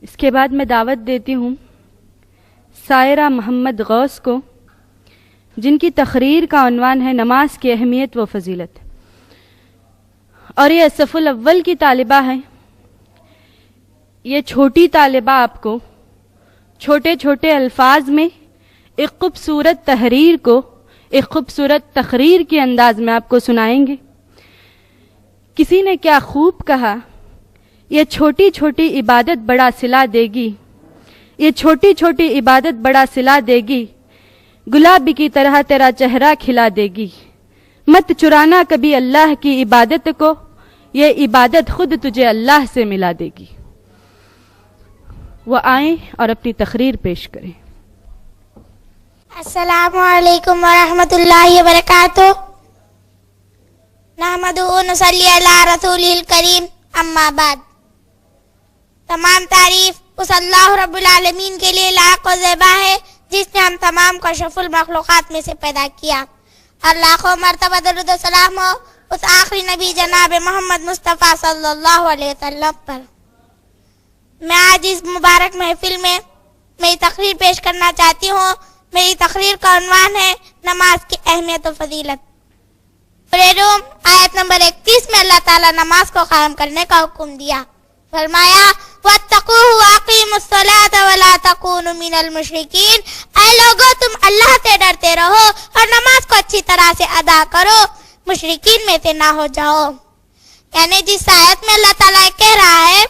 اس کے بعد میں دعوت دیتی ہوں سائرہ محمد غوث کو، جن کی تقریر کا عنوان ہے نماز کی اہمیت و فضیلت، اور یہ صف الاول کی طالبہ ہے۔ یہ چھوٹی طالبہ آپ کو چھوٹے چھوٹے الفاظ میں ایک خوبصورت تحریر کو ایک خوبصورت تقریر کے انداز میں آپ کو سنائیں گے۔ کسی نے کیا خوب کہا، یہ چھوٹی چھوٹی عبادت بڑا صلہ دے گی، یہ چھوٹی چھوٹی عبادت بڑا صلہ دے گی، گلاب کی طرح تیرا چہرہ کھلا دے گی۔ مت چرانا کبھی اللہ کی عبادت کو، یہ عبادت خود تجھے اللہ سے ملا دے گی۔ وہ آئیں اور اپنی تقریر پیش کریں۔ السلام علیکم ورحمۃ اللہ وبرکاتہ۔ نحمدہ و نصلی علی رسولہ الکریم، اما بعد۔ تمام تعریف اس اللہ رب العالمین کے لیے لائق و زیبا ہے جس نے ہم تمام کو اشرف المخلوقات میں سے پیدا کیا، اور لاکھوں مرتبہ درود و سلام ہو اس آخری نبی جناب محمد مصطفیٰ صلی اللہ علیہ وسلم پر۔ میں آج اس مبارک محفل میں میری تقریر پیش کرنا چاہتی ہوں۔ میری تقریر کا عنوان ہے نماز کی اہمیت و فضیلت۔ سورہ روم آیت نمبر 31 میں اللہ تعالیٰ نماز کو قائم کرنے کا حکم دیا۔ فرمایا وَاتَّقُوهُ وَأَقِیمُوا الصَّلَاةَ وَلَا تَکُونُوا مِنَ الْمُشْرِکِینَ، اے لوگو تم اللہ سے ڈرتے رہو اور نماز کو اچھی طرح سے ادا کرو، مشرکین میں سے نہ ہو جاؤ۔ یعنی جس آیت میں اللہ تعالیٰ کہہ رہا ہے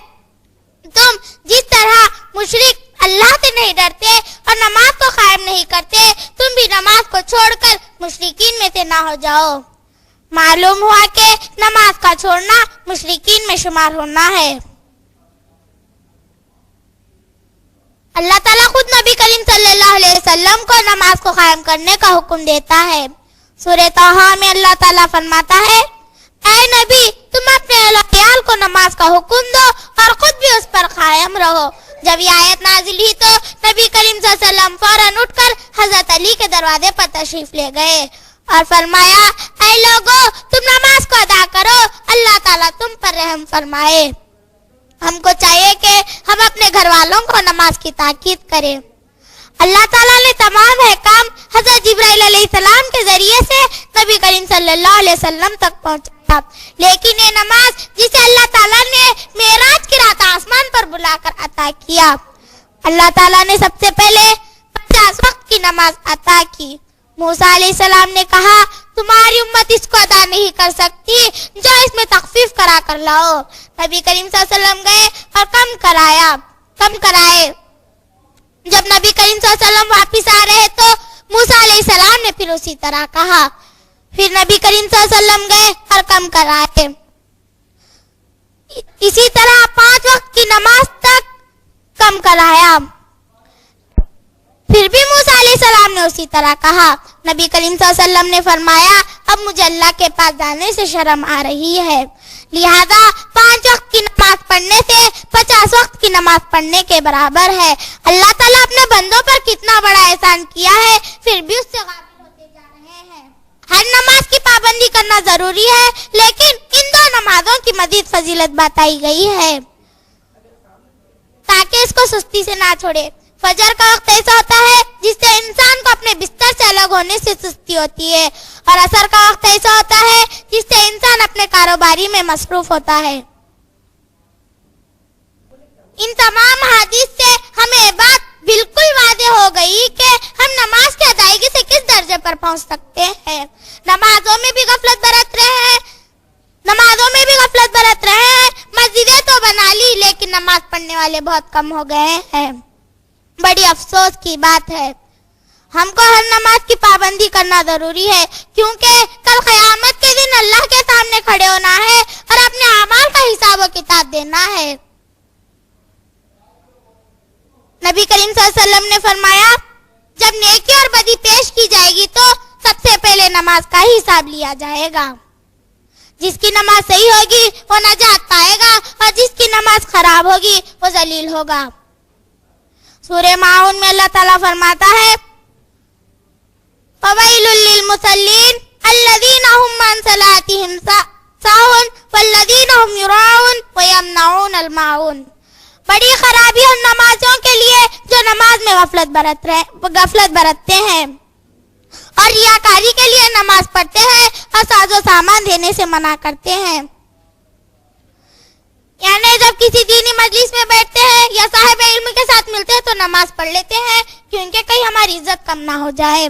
تم جس طرح مشرک اللہ سے نہیں ڈرتے اور نماز کو قائم نہیں کرتے، تم بھی نماز کو چھوڑ کر مشرکین میں سے نہ ہو جاؤ۔ معلوم ہوا کہ نماز کا چھوڑنا مشرکین میں شمار ہونا ہے۔ اللہ تعالیٰ خود نبی کریم صلی اللہ علیہ وسلم کو نماز کو قائم کرنے کا حکم دیتا ہے۔ سورہ طٰہٰ میں اللہ تعالیٰ فرماتا ہے اے نبی تم اپنے اہل و عیال کو نماز کا حکم دو اور خود بھی اس پر قائم رہو۔ جب یہ آیت نازل ہوئی تو نبی کریم صلی اللہ علیہ وسلم فوراً اٹھ کر حضرت علی کے دروازے پر تشریف لے گئے اور فرمایا اے لوگو تم نماز کو ادا کرو، اللہ تعالیٰ تم پر رحم فرمائے۔ ہم کو چاہیے کہ ہم اپنے گھر والوں کو نماز کی تاکید کریں۔ اللہ تعالیٰ نے تمام احکام حضرت جبرائیل علیہ السلام کے ذریعے سے نبی کریم صلی اللہ علیہ وسلم تک پہنچایا، لیکن یہ نماز جسے اللہ تعالیٰ نے معراج کی رات آسمان پر بلا کر عطا کیا، اللہ تعالیٰ نے سب سے پہلے 50 وقت کی نماز عطا کی۔ موسیٰ علیہ السلام نے کہا تمہاری امت اس کو ادا نہیں کر سکتی، جو اس میں تخفیف کرا کر لاؤ۔ نبی کریم صلی اللہ علیہ وسلم گئے اور کم کرائے۔ جب نبی کریم صلی اللہ علیہ وسلم واپس آ رہے تو موسیٰ علیہ السلام نے پھر اسی طرح کہا، پھر نبی کریم صلی اللہ علیہ وسلم گئے اور کم کرائے۔ اسی طرح 5 وقت کی نماز تک کم کرایا، پھر بھی موسیٰ علیہ السلام نے اسی طرح کہا۔ نبی کریم صلی اللہ علیہ وسلم نے فرمایا اب مجھے اللہ کے پاس جانے سے شرم آ رہی ہے، لہذا 5 وقت کی نماز پڑھنے سے 50 وقت کی نماز پڑھنے کے برابر ہے۔ اللہ تعالیٰ اپنے بندوں پر کتنا بڑا احسان کیا ہے، پھر بھی اس سے غافل ہوتے جا رہے ہیں۔ ہر نماز کی پابندی کرنا ضروری ہے، لیکن ان 2 نمازوں کی مزید فضیلت بتائی گئی ہے تاکہ اس کو سستی سے نہ چھوڑے۔ فجر کا وقت ایسا ہوتا ہے جس سے انسان کو اپنے بستر سے الگ ہونے سے سستی ہوتی ہے، اور عصر کا وقت ایسا ہوتا ہے جس سے انسان اپنے کاروباری میں مصروف ہوتا ہے۔ ان تمام حدیث سے ہمیں یہ بات بالکل واضح ہو گئی کہ ہم نماز کی ادائیگی سے کس درجے پر پہنچ سکتے ہیں۔ نمازوں میں بھی غفلت برت رہے ہیں، مسجدیں تو بنا لی لیکن نماز پڑھنے والے بہت کم ہو گئے ہیں۔ بڑی افسوس کی بات ہے۔ ہم کو ہر نماز کی پابندی کرنا ضروری ہے، کیونکہ کل قیامت کے دن اللہ کے سامنے کھڑے ہونا ہے اور اپنے اعمال کا حساب و کتاب دینا ہے۔ نبی کریم صلی اللہ علیہ وسلم نے فرمایا جب نیکی اور بدی پیش کی جائے گی تو سب سے پہلے نماز کا ہی حساب لیا جائے گا۔ جس کی نماز صحیح ہوگی وہ نجات پائے گا اور جس کی نماز خراب ہوگی وہ ذلیل ہوگا۔ سورہ ماعون میں اللہ تعالیٰ فرماتا ہے فَوَيْلٌ لِّلْمُصَلِّينَ الَّذِينَ هُمْ عَنْ صَلَاتِهِمْ سَاهُونَ وَالَّذِينَ هُمْ يُرَاءُونَ وَيَمْنَعُونَ الْمَاعُونَ۔ بڑی خرابی ان نمازیوں کے لیے جو نماز میں غفلت برتتے ہیں اور ریاکاری کے لیے نماز پڑھتے ہیں اور ساز و سامان دینے سے منع کرتے ہیں. یعنی جب کسی دینی مجلس میں بیٹھتے ہیں یا صاحب علم کے ساتھ ملتے ہیں تو نماز پڑھ لیتے ہیں کیونکہ کہیں ہماری عزت کم نہ ہو جائے.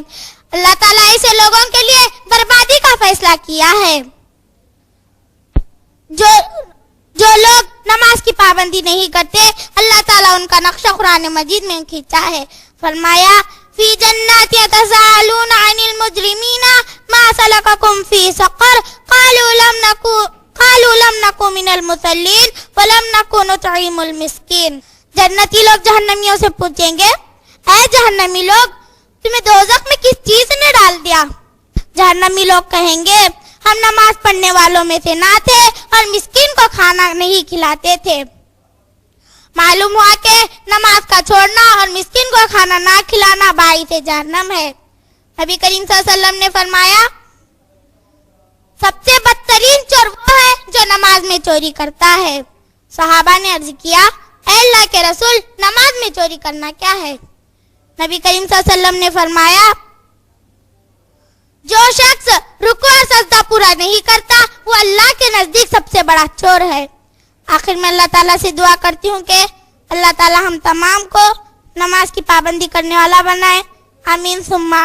اللہ تعالیٰ ایسے لوگوں کے لیے بربادی کا فیصلہ کیا ہے. جو لوگ نماز کی پابندی نہیں کرتے اللہ تعالیٰ ان کا نقشہ قرآن مجید میں کھینچا ہے. فرمایا فی جنات یتساءلون عن المجرمین ما سلککم فی سقر قالوا لم نکو من المصلین ولم نکو نطعم المسکین. جنتی لوگ جہنمیوں سے پوچھیں گے اے جہنمی لوگ تمہیں دوزخ میں کس چیز نے ڈال دیا؟ جہنمی لوگ کہیں گے ہم نماز پڑھنے والوں میں سے نہ تھے اور مسکین کو کھانا نہیں کھلاتے تھے. معلوم ہوا کہ نماز کا چھوڑنا اور مسکین کو کھانا نہ کھلانا باعث جہنم ہے. نبی کریم صلی اللہ علیہ وسلم نے فرمایا سب سے بدترین چور وہ ہے جو نماز میں چوری کرتا ہے. صحابہ نے عرض کیا اے اللہ کے رسول نماز میں چوری کرنا کیا ہے؟ نبی کریم صلی اللہ علیہ وسلم نے فرمایا جو شخص رکوع اور سجدہ پورا نہیں کرتا وہ اللہ کے نزدیک سب سے بڑا چور ہے. آخر میں اللہ تعالیٰ سے دعا کرتی ہوں کہ اللہ تعالیٰ ہم تمام کو نماز کی پابندی کرنے والا بنائے. آمین ثم